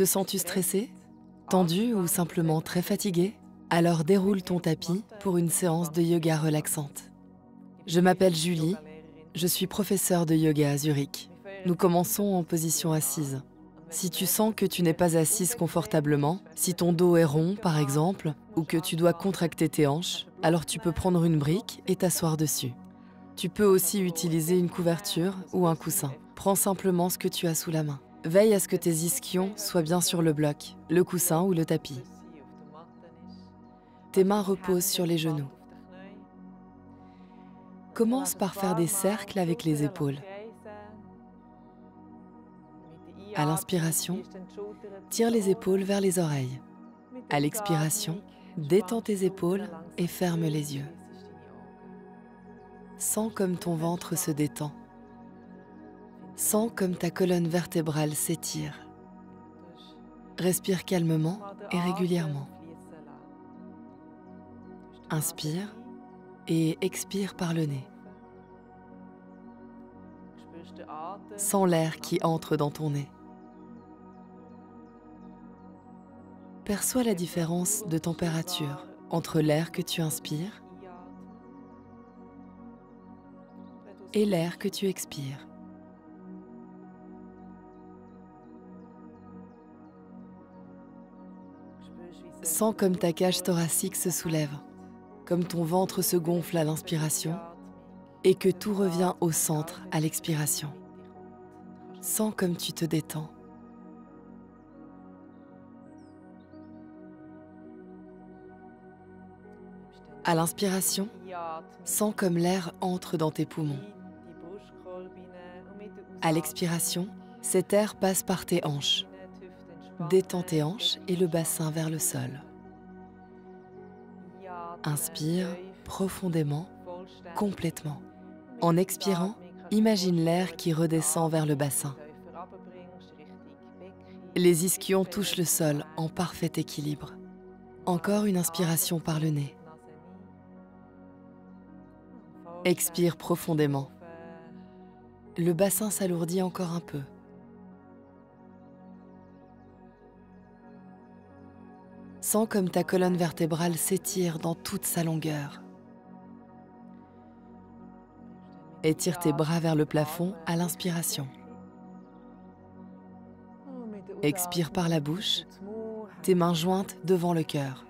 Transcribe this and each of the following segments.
Te sens-tu stressé, tendu ou simplement très fatigué? Alors déroule ton tapis pour une séance de yoga relaxante. Je m'appelle Julie, je suis professeure de yoga à Zurich. Nous commençons en position assise. Si tu sens que tu n'es pas assise confortablement, si ton dos est rond par exemple, ou que tu dois contracter tes hanches, alors tu peux prendre une brique et t'asseoir dessus. Tu peux aussi utiliser une couverture ou un coussin. Prends simplement ce que tu as sous la main. Veille à ce que tes ischions soient bien sur le bloc, le coussin ou le tapis. Tes mains reposent sur les genoux. Commence par faire des cercles avec les épaules. À l'inspiration, tire les épaules vers les oreilles. À l'expiration, détends tes épaules et ferme les yeux. Sens comme ton ventre se détend. Sens comme ta colonne vertébrale s'étire. Respire calmement et régulièrement. Inspire et expire par le nez. Sens l'air qui entre dans ton nez. Perçois la différence de température entre l'air que tu inspires et l'air que tu expires. Sens comme ta cage thoracique se soulève, comme ton ventre se gonfle à l'inspiration et que tout revient au centre à l'expiration. Sens comme tu te détends. À l'inspiration, sens comme l'air entre dans tes poumons. À l'expiration, cet air passe par tes hanches. Détends tes hanches et le bassin vers le sol. Inspire profondément, complètement. En expirant, imagine l'air qui redescend vers le bassin. Les ischions touchent le sol en parfait équilibre. Encore une inspiration par le nez. Expire profondément. Le bassin s'alourdit encore un peu. Sens comme ta colonne vertébrale s'étire dans toute sa longueur. Étire tes bras vers le plafond à l'inspiration. Expire par la bouche, tes mains jointes devant le cœur.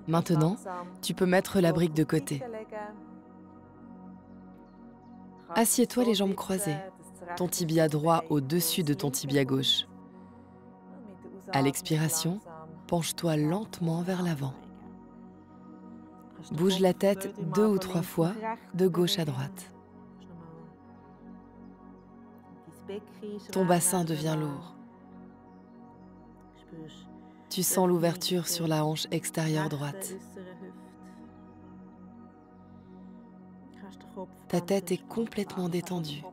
Maintenant, tu peux mettre la brique de côté. Assieds-toi les jambes croisées, ton tibia droit au-dessus de ton tibia gauche. À l'expiration, penche-toi lentement vers l'avant. Bouge la tête 2 ou 3 fois, de gauche à droite. Ton bassin devient lourd. Tu sens l'ouverture sur la hanche extérieure droite. Ta tête est complètement détendue.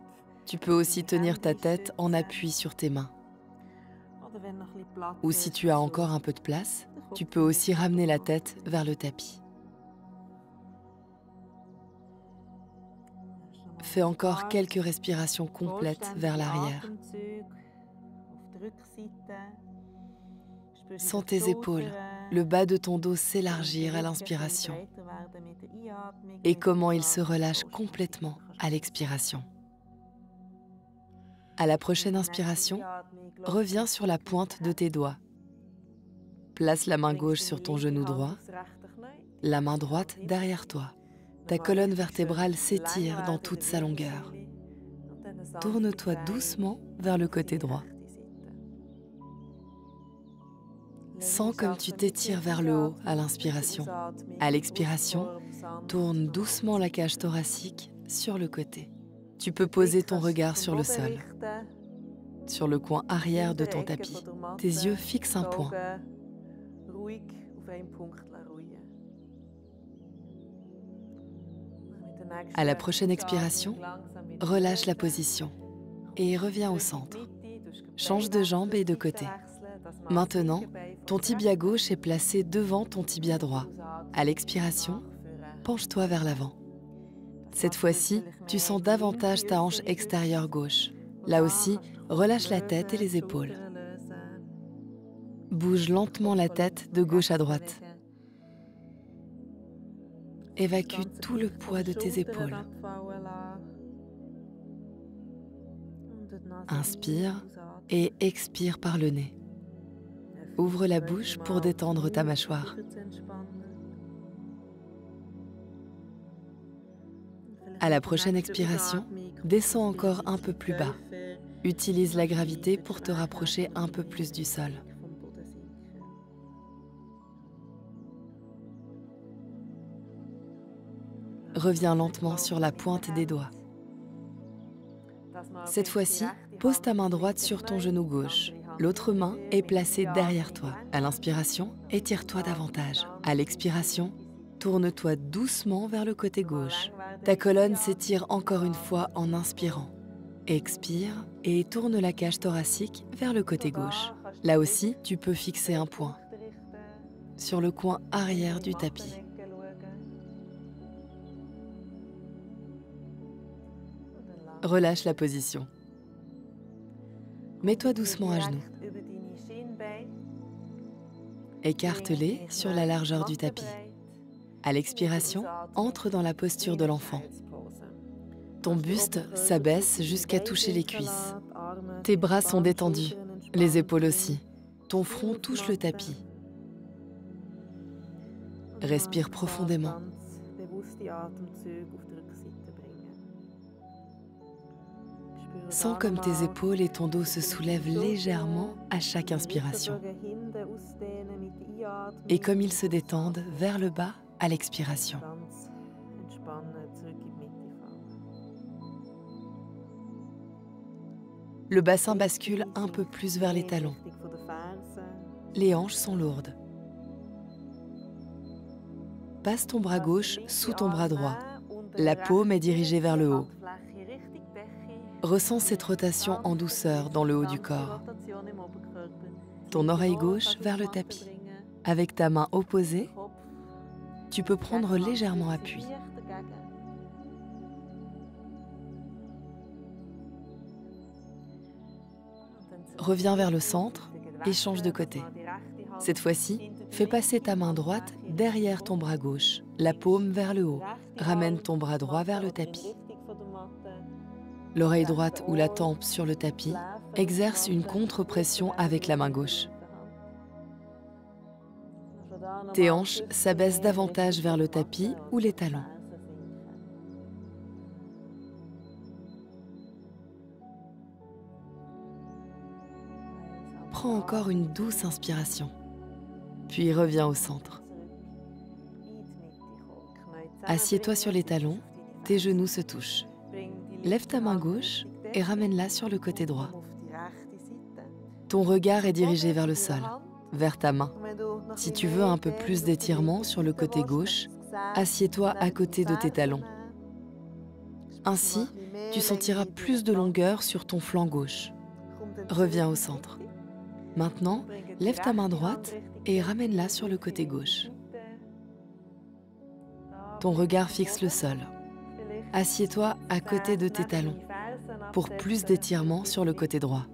Tu peux aussi tenir ta tête en appui sur tes mains. Ou si tu as encore un peu de place, tu peux aussi ramener la tête vers le tapis. Fais encore quelques respirations complètes vers l'arrière. Sens tes épaules, le bas de ton dos s'élargir à l'inspiration et comment il se relâche complètement à l'expiration. À la prochaine inspiration, reviens sur la pointe de tes doigts. Place la main gauche sur ton genou droit, la main droite derrière toi. Ta colonne vertébrale s'étire dans toute sa longueur. Tourne-toi doucement vers le côté droit. Sens comme tu t'étires vers le haut à l'inspiration. À l'expiration, tourne doucement la cage thoracique sur le côté. Tu peux poser ton regard sur le sol, sur le coin arrière de ton tapis. Tes yeux fixent un point. À la prochaine expiration, relâche la position et reviens au centre. Change de jambe et de côté. Maintenant, ton tibia gauche est placé devant ton tibia droit. À l'expiration, penche-toi vers l'avant. Cette fois-ci, tu sens davantage ta hanche extérieure gauche. Là aussi, relâche la tête et les épaules. Bouge lentement la tête de gauche à droite. Évacue tout le poids de tes épaules. Inspire et expire par le nez. Ouvre la bouche pour détendre ta mâchoire. À la prochaine expiration, descends encore un peu plus bas. Utilise la gravité pour te rapprocher un peu plus du sol. Reviens lentement sur la pointe des doigts. Cette fois-ci, pose ta main droite sur ton genou gauche. L'autre main est placée derrière toi. À l'inspiration, étire-toi davantage. À l'expiration, tourne-toi doucement vers le côté gauche. Ta colonne s'étire encore une fois en inspirant. Expire et tourne la cage thoracique vers le côté gauche. Là aussi, tu peux fixer un point sur le coin arrière du tapis. Relâche la position. Mets-toi doucement à genoux. Écarte-les sur la largeur du tapis. À l'expiration, entre dans la posture de l'enfant. Ton buste s'abaisse jusqu'à toucher les cuisses. Tes bras sont détendus, les épaules aussi. Ton front touche le tapis. Respire profondément. Sens comme tes épaules et ton dos se soulèvent légèrement à chaque inspiration. Et comme ils se détendent vers le bas à l'expiration. Le bassin bascule un peu plus vers les talons. Les hanches sont lourdes. Passe ton bras gauche sous ton bras droit. La paume est dirigée vers le haut. Ressens cette rotation en douceur dans le haut du corps. Ton oreille gauche vers le tapis. Avec ta main opposée, tu peux prendre légèrement appui. Reviens vers le centre et change de côté. Cette fois-ci, fais passer ta main droite derrière ton bras gauche, la paume vers le haut. Ramène ton bras droit vers le tapis. L'oreille droite ou la tempe sur le tapis exerce une contre-pression avec la main gauche. Tes hanches s'abaissent davantage vers le tapis ou les talons. Prends encore une douce inspiration, puis reviens au centre. Assieds-toi sur les talons, tes genoux se touchent. Lève ta main gauche et ramène-la sur le côté droit. Ton regard est dirigé vers le sol, vers ta main. Si tu veux un peu plus d'étirement sur le côté gauche, assieds-toi à côté de tes talons. Ainsi, tu sentiras plus de longueur sur ton flanc gauche. Reviens au centre. Maintenant, lève ta main droite et ramène-la sur le côté gauche. Ton regard fixe le sol. Assieds-toi à côté de tes talons pour plus d'étirement sur le côté droit.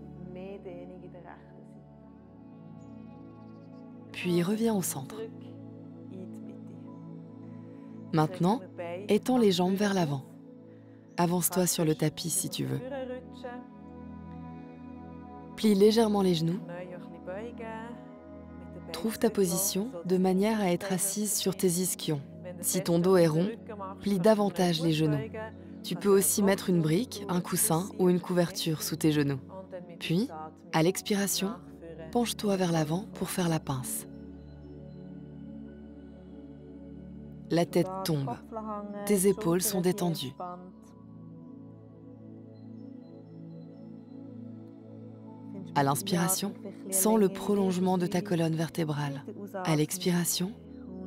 Puis reviens au centre. Maintenant, étends les jambes vers l'avant. Avance-toi sur le tapis si tu veux. Plie légèrement les genoux. Trouve ta position de manière à être assise sur tes ischions. Si ton dos est rond, plie davantage les genoux. Tu peux aussi mettre une brique, un coussin ou une couverture sous tes genoux. Puis, à l'expiration, penche-toi vers l'avant pour faire la pince. La tête tombe. Tes épaules sont détendues. À l'inspiration, sens le prolongement de ta colonne vertébrale. À l'expiration,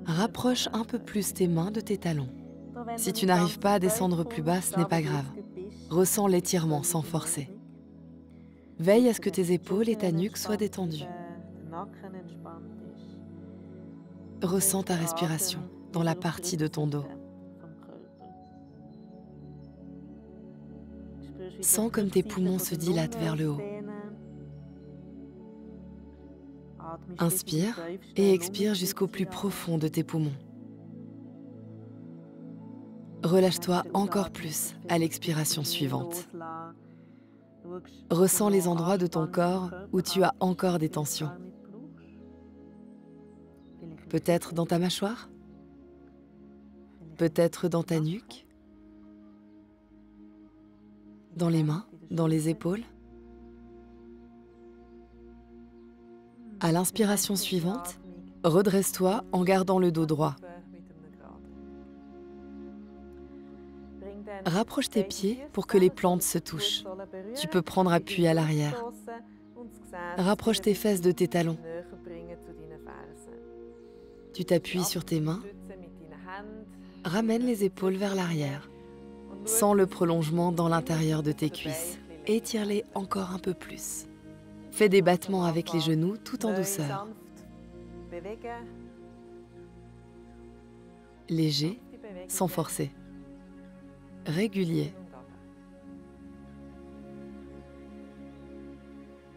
rapproche un peu plus tes mains de tes talons. Si tu n'arrives pas à descendre plus bas, ce n'est pas grave. Ressens l'étirement sans forcer. Veille à ce que tes épaules et ta nuque soient détendues. Ressens ta respiration dans la partie de ton dos. Sens comme tes poumons se dilatent vers le haut. Inspire et expire jusqu'au plus profond de tes poumons. Relâche-toi encore plus à l'expiration suivante. Ressens les endroits de ton corps où tu as encore des tensions. Peut-être dans ta mâchoire, peut-être dans ta nuque, dans les mains, dans les épaules. À l'inspiration suivante, redresse-toi en gardant le dos droit. Rapproche tes pieds pour que les plantes se touchent. Tu peux prendre appui à l'arrière. Rapproche tes fesses de tes talons. Tu t'appuies sur tes mains. Ramène les épaules vers l'arrière. Sens le prolongement dans l'intérieur de tes cuisses. Étire-les encore un peu plus. Fais des battements avec les genoux tout en douceur. Léger, sans forcer. Régulier.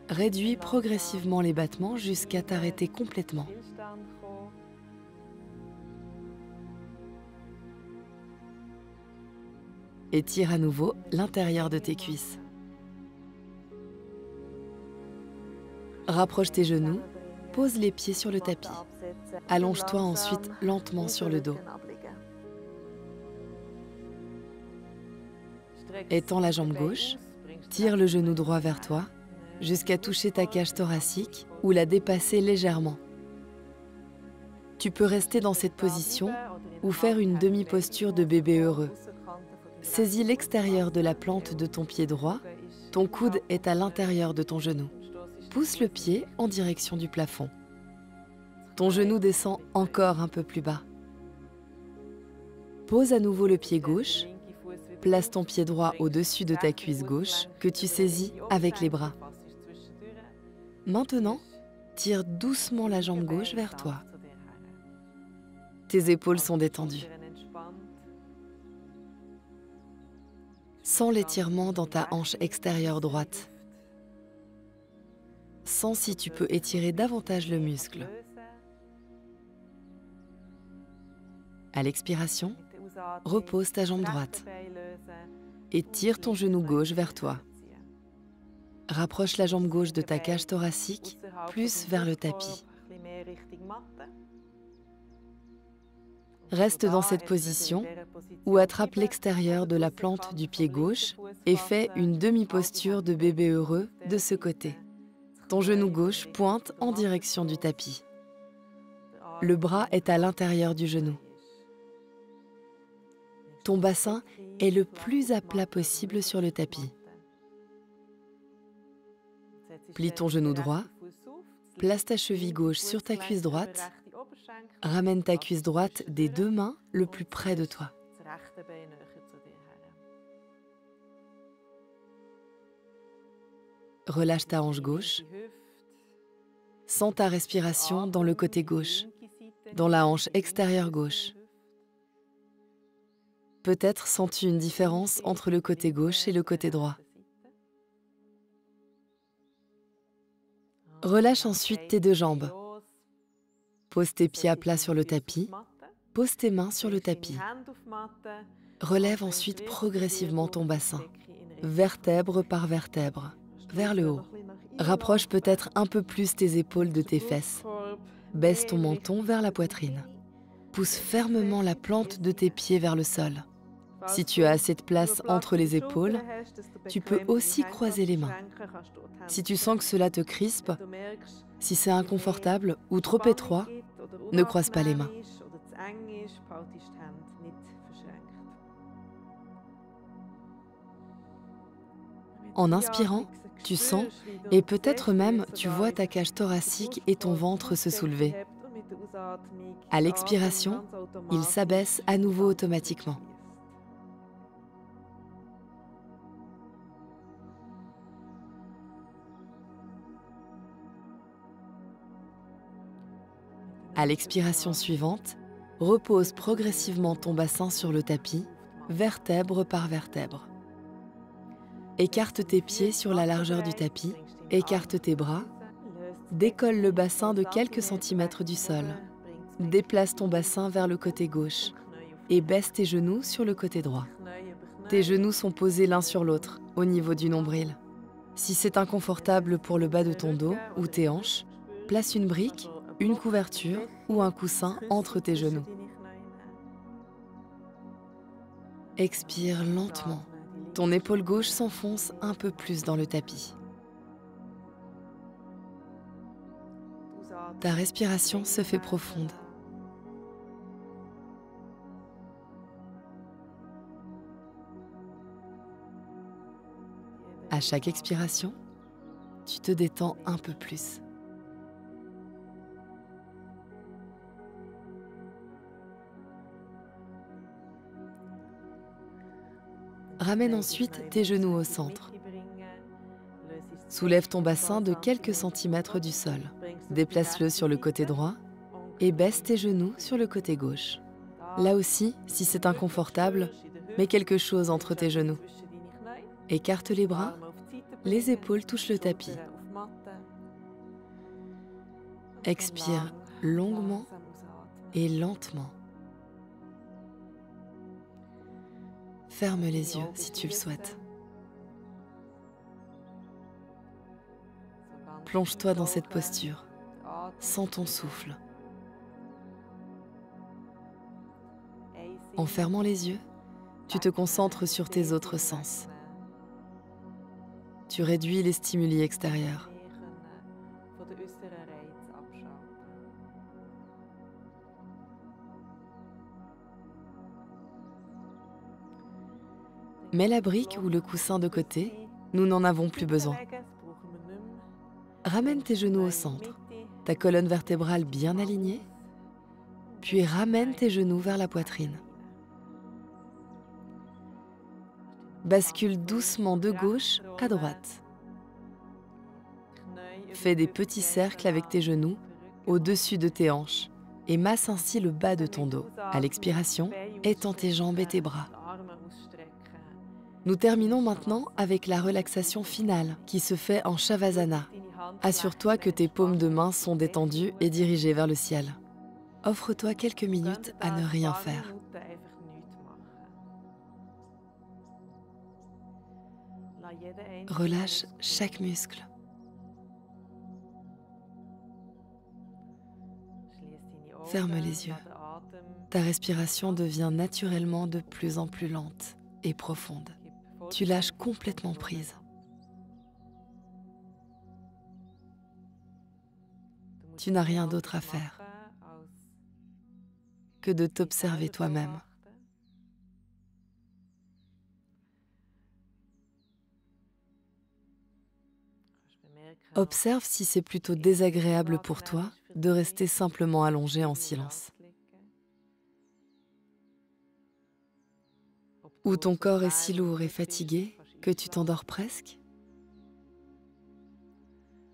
Réduis progressivement les battements jusqu'à t'arrêter complètement. Étire à nouveau l'intérieur de tes cuisses. Rapproche tes genoux, pose les pieds sur le tapis. Allonge-toi ensuite lentement sur le dos. Étends la jambe gauche, tire le genou droit vers toi, jusqu'à toucher ta cage thoracique ou la dépasser légèrement. Tu peux rester dans cette position ou faire une demi-posture de bébé heureux. Saisis l'extérieur de la plante de ton pied droit, ton coude est à l'intérieur de ton genou. Pousse le pied en direction du plafond. Ton genou descend encore un peu plus bas. Pose à nouveau le pied gauche. Place ton pied droit au-dessus de ta cuisse gauche que tu saisis avec les bras. Maintenant, tire doucement la jambe gauche vers toi. Tes épaules sont détendues. Sens l'étirement dans ta hanche extérieure droite. Sens si tu peux étirer davantage le muscle. À l'expiration, repose ta jambe droite et tire ton genou gauche vers toi. Rapproche la jambe gauche de ta cage thoracique, plus vers le tapis. Reste dans cette position ou attrape l'extérieur de la plante du pied gauche et fais une demi-posture de bébé heureux de ce côté. Ton genou gauche pointe en direction du tapis. Le bras est à l'intérieur du genou. Ton bassin est le plus à plat possible sur le tapis. Plie ton genou droit, place ta cheville gauche sur ta cuisse droite, ramène ta cuisse droite des deux mains le plus près de toi. Relâche ta hanche gauche. Sens ta respiration dans le côté gauche, dans la hanche extérieure gauche. Peut-être sens-tu une différence entre le côté gauche et le côté droit. Relâche ensuite tes deux jambes. Pose tes pieds à plat sur le tapis. Pose tes mains sur le tapis. Relève ensuite progressivement ton bassin, vertèbre par vertèbre, vers le haut. Rapproche peut-être un peu plus tes épaules de tes fesses. Baisse ton menton vers la poitrine. Pousse fermement la plante de tes pieds vers le sol. Si tu as assez de place entre les épaules, tu peux aussi croiser les mains. Si tu sens que cela te crispe, si c'est inconfortable ou trop étroit, ne croise pas les mains. En inspirant, tu sens et peut-être même tu vois ta cage thoracique et ton ventre se soulever. À l'expiration, il s'abaisse à nouveau automatiquement. À l'expiration suivante, repose progressivement ton bassin sur le tapis, vertèbre par vertèbre. Écarte tes pieds sur la largeur du tapis, écarte tes bras, décolle le bassin de quelques centimètres du sol. Déplace ton bassin vers le côté gauche et baisse tes genoux sur le côté droit. Tes genoux sont posés l'un sur l'autre, au niveau du nombril. Si c'est inconfortable pour le bas de ton dos ou tes hanches, place une brique, une couverture ou un coussin entre tes genoux. Expire lentement. Ton épaule gauche s'enfonce un peu plus dans le tapis. Ta respiration se fait profonde. À chaque expiration, tu te détends un peu plus. Ramène ensuite tes genoux au centre. Soulève ton bassin de quelques centimètres du sol. Déplace-le sur le côté droit et baisse tes genoux sur le côté gauche. Là aussi, si c'est inconfortable, mets quelque chose entre tes genoux. Écarte les bras, les épaules touchent le tapis. Expire longuement et lentement. Ferme les yeux si tu le souhaites. Plonge-toi dans cette posture. Sens ton souffle. En fermant les yeux, tu te concentres sur tes autres sens. Tu réduis les stimuli extérieurs. Mets la brique ou le coussin de côté, nous n'en avons plus besoin. Ramène tes genoux au centre, ta colonne vertébrale bien alignée, puis ramène tes genoux vers la poitrine. Bascule doucement de gauche à droite. Fais des petits cercles avec tes genoux au-dessus de tes hanches et masse ainsi le bas de ton dos. À l'expiration, étends tes jambes et tes bras. Nous terminons maintenant avec la relaxation finale qui se fait en Shavasana. Assure-toi que tes paumes de main sont détendues et dirigées vers le ciel. Offre-toi quelques minutes à ne rien faire. Relâche chaque muscle. Ferme les yeux. Ta respiration devient naturellement de plus en plus lente et profonde. Tu lâches complètement prise. Tu n'as rien d'autre à faire que de t'observer toi-même. Observe si c'est plutôt désagréable pour toi de rester simplement allongé en silence. Ou ton corps est si lourd et fatigué que tu t'endors presque?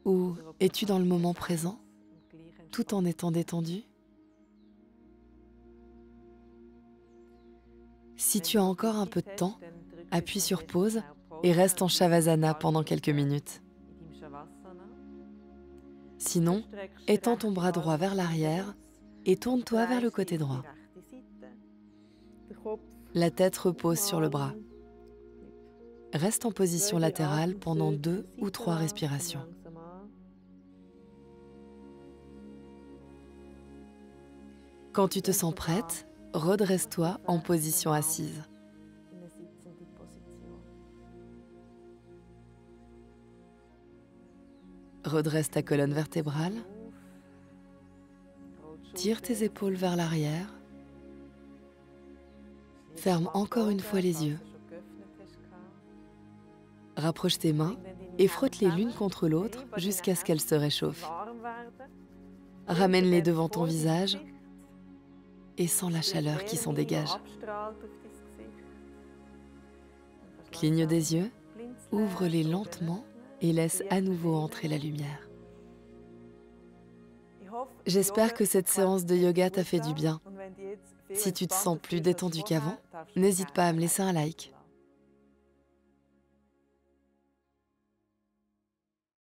Ou es-tu dans le moment présent, tout en étant détendu? Si tu as encore un peu de temps, appuie sur pause et reste en Shavasana pendant quelques minutes. Sinon, étends ton bras droit vers l'arrière et tourne-toi vers le côté droit. La tête repose sur le bras. Reste en position latérale pendant 2 ou 3 respirations. Quand tu te sens prête, redresse-toi en position assise. Redresse ta colonne vertébrale. Tire tes épaules vers l'arrière. Ferme encore une fois les yeux. Rapproche tes mains et frotte-les l'une contre l'autre jusqu'à ce qu'elles se réchauffent. Ramène-les devant ton visage et sens la chaleur qui s'en dégage. Cligne des yeux, ouvre-les lentement et laisse à nouveau entrer la lumière. J'espère que cette séance de yoga t'a fait du bien. Si tu te sens plus détendu qu'avant, n'hésite pas à me laisser un like.